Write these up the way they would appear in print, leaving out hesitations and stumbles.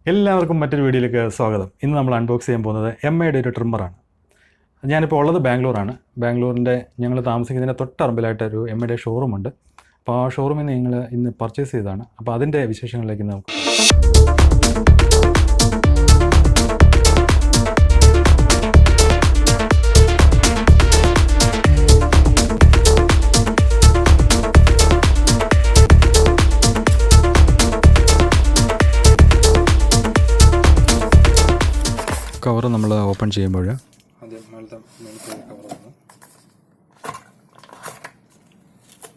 എല്ലാവർക്കും മറ്റൊരു വീഡിയോയിലേക്ക് സ്വാഗതം. ഇന്ന് നമ്മൾ അൺബോക്സ് ചെയ്യാൻ പോകുന്നത് എംഐയുടെ ഒരു ട്രിമ്മറാണ്. ഞാനിപ്പോൾ ഉള്ളത് ബാംഗ്ലൂരാണ്. ബാംഗ്ലൂരിൻ്റെ ഞങ്ങൾ താമസിക്കുന്നതിൻ്റെ തൊട്ടറമ്പിലായിട്ടൊരു എംഐയുടെ ഷോറൂമുണ്ട്. അപ്പോൾ ആ ഷോറൂമിൽ നിന്ന് ഞങ്ങൾ ഇന്ന് പർച്ചേസ് ചെയ്തതാണ്. അപ്പോൾ അതിൻ്റെ വിശേഷങ്ങളിലേക്ക് നമുക്ക് കവർ നമ്മൾ ഓപ്പൺ ചെയ്യുമ്പോൾ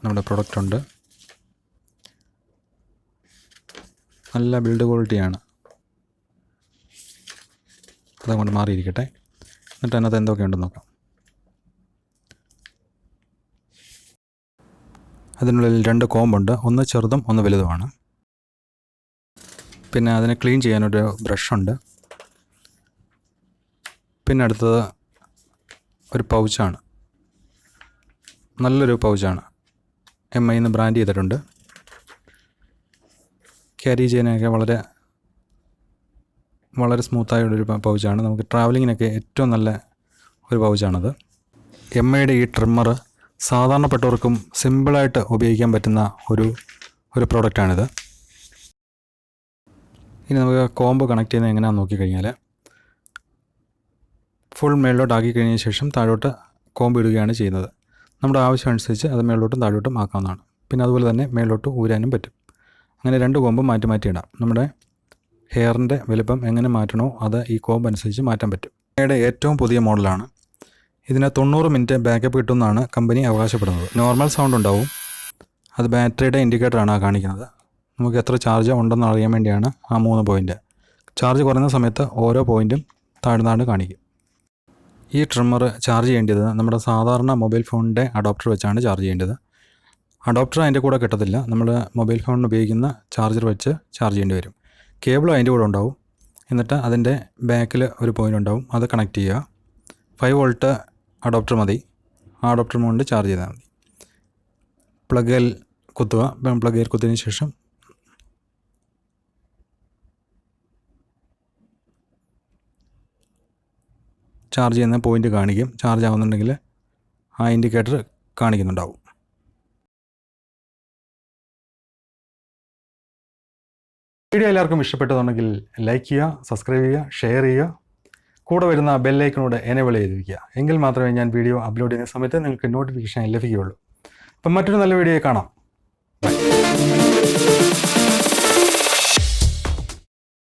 നമ്മുടെ പ്രൊഡക്റ്റ് ഉണ്ട്. നല്ല ബിൽഡ് ക്വാളിറ്റിയാണ്. അതങ്ങോട്ട് മാറിയിരിക്കട്ടെ. എന്നിട്ട് അതിനകത്ത് എന്തൊക്കെയുണ്ടെന്ന് നോക്കാം. അതിനുള്ളിൽ 2 കോമ്പുണ്ട്. ഒന്ന് ചെറുതും ഒന്ന് വലുതുമാണ്. പിന്നെ അതിനെ ക്ലീൻ ചെയ്യാനൊരു ബ്രഷുണ്ട്. പിന്നെ അടുത്തത് ഒരു പൗച്ചാണ്. നല്ലൊരു പൗച്ചാണ്. എംഐന്ന് ബ്രാൻഡ് ചെയ്തിട്ടുണ്ട്. ക്യാരി ചെയ്യാനൊക്കെ വളരെ സ്മൂത്തായുള്ളൊരു പൗച്ചാണ്. നമുക്ക് ട്രാവലിങ്ങിനൊക്കെ ഏറ്റവും നല്ല ഒരു പൗച്ചാണത്. എംഐയുടെ ഈ ട്രിമ്മർ സാധാരണപ്പെട്ടവർക്കും സിമ്പിളായിട്ട് ഉപയോഗിക്കാൻ പറ്റുന്ന ഒരു പ്രോഡക്റ്റാണിത്. ഇനി നമുക്ക് കോംബോ കണക്ട് ചെയ്യുന്നത് എങ്ങനെയാണെന്ന് നോക്കിക്കഴിഞ്ഞാൽ, ഫുൾ മേളിലോട്ട് ആക്കി കഴിഞ്ഞ ശേഷം താഴോട്ട് കോമ്പ് ഇടുകയാണ് ചെയ്യുന്നത്. നമ്മുടെ ആവശ്യം അനുസരിച്ച് അത് മേളിലോട്ടും താഴോട്ടും ആക്കാവുന്നതാണ്. പിന്നെ അതുപോലെ തന്നെ മേളിലോട്ട് ഊരാനും പറ്റും. അങ്ങനെ 2 കോമ്പും മാറ്റി ഇടാം. നമ്മുടെ ഹെയറിൻ്റെ വലുപ്പം എങ്ങനെ മാറ്റണോ അത് ഈ കോമ്പ് അനുസരിച്ച് മാറ്റാൻ പറ്റും. ഇതിൻ്റെ ഏറ്റവും പുതിയ മോഡലാണ്. ഇതിന് 90 മിനിറ്റ് ബാക്കപ്പ് കിട്ടുമെന്നാണ് കമ്പനി അവകാശപ്പെടുന്നത്. നോർമൽ സൗണ്ട് ഉണ്ടാവും. അത് ബാറ്ററിയുടെ ഇൻഡിക്കേറ്ററാണ് കാണിക്കുന്നത്. നമുക്ക് എത്ര ചാർജ് ഉണ്ടെന്ന് അറിയാൻ വേണ്ടിയാണ് ആ 3 പോയിൻ്റ്. ചാർജ് കുറഞ്ഞ സമയത്ത് ഓരോ പോയിൻറ്റും താഴ്ന്നാണ് കാണിക്കും. ഈ ട്രിമ്മർ ചാർജ് ചെയ്യേണ്ടത് നമ്മുടെ സാധാരണ മൊബൈൽ ഫോണിൻ്റെ അഡോപ്റ്റർ വെച്ചാണ് ചാർജ് ചെയ്യേണ്ടത്. അഡോപ്റ്റർ അതിൻ്റെ കൂടെ കിട്ടത്തില്ല. നമ്മൾ മൊബൈൽ ഫോണിന് ഉപയോഗിക്കുന്ന ചാർജർ വെച്ച് ചാർജ് ചെയ്യേണ്ടി വരും. കേബിളും അതിൻ്റെ കൂടെ ഉണ്ടാവും. എന്നിട്ട് അതിൻ്റെ ബാക്കിൽ ഒരു പോയിൻ്റ് ഉണ്ടാവും. അത് കണക്ട് ചെയ്യുക. 5 വോൾട്ട് അഡോപ്റ്റർ മതി. ആ അഡോപ്റ്റർ കൊണ്ട് ചാർജ് ചെയ്താൽ മതി. പ്ലഗിൽ കുത്തുക. പ്ലഗിൽ കുത്തിയതിന് ശേഷം ചാർജ് ചെയ്യുന്ന പോയിൻ്റ് കാണിക്കും. ചാർജ് ആവുന്നുണ്ടെങ്കിൽ ആ ഇൻഡിക്കേറ്റർ കാണിക്കുന്നുണ്ടാവും. വീഡിയോ എല്ലാവർക്കും ഇഷ്ടപ്പെട്ടതുണ്ടെങ്കിൽ ലൈക്ക് ചെയ്യുക, സബ്സ്ക്രൈബ് ചെയ്യുക, ഷെയർ ചെയ്യുക. കൂടെ വരുന്ന ബെല്ലൈക്കനോട് എനേബിൾ ചെയ്ത് വയ്ക്കുക. എങ്കിൽ മാത്രമേ ഞാൻ വീഡിയോ അപ്ലോഡ് ചെയ്യുന്ന സമയത്ത് നിങ്ങൾക്ക് നോട്ടിഫിക്കേഷൻ ലഭിക്കുകയുള്ളൂ. അപ്പം മറ്റൊരു നല്ല വീഡിയോ കാണാം.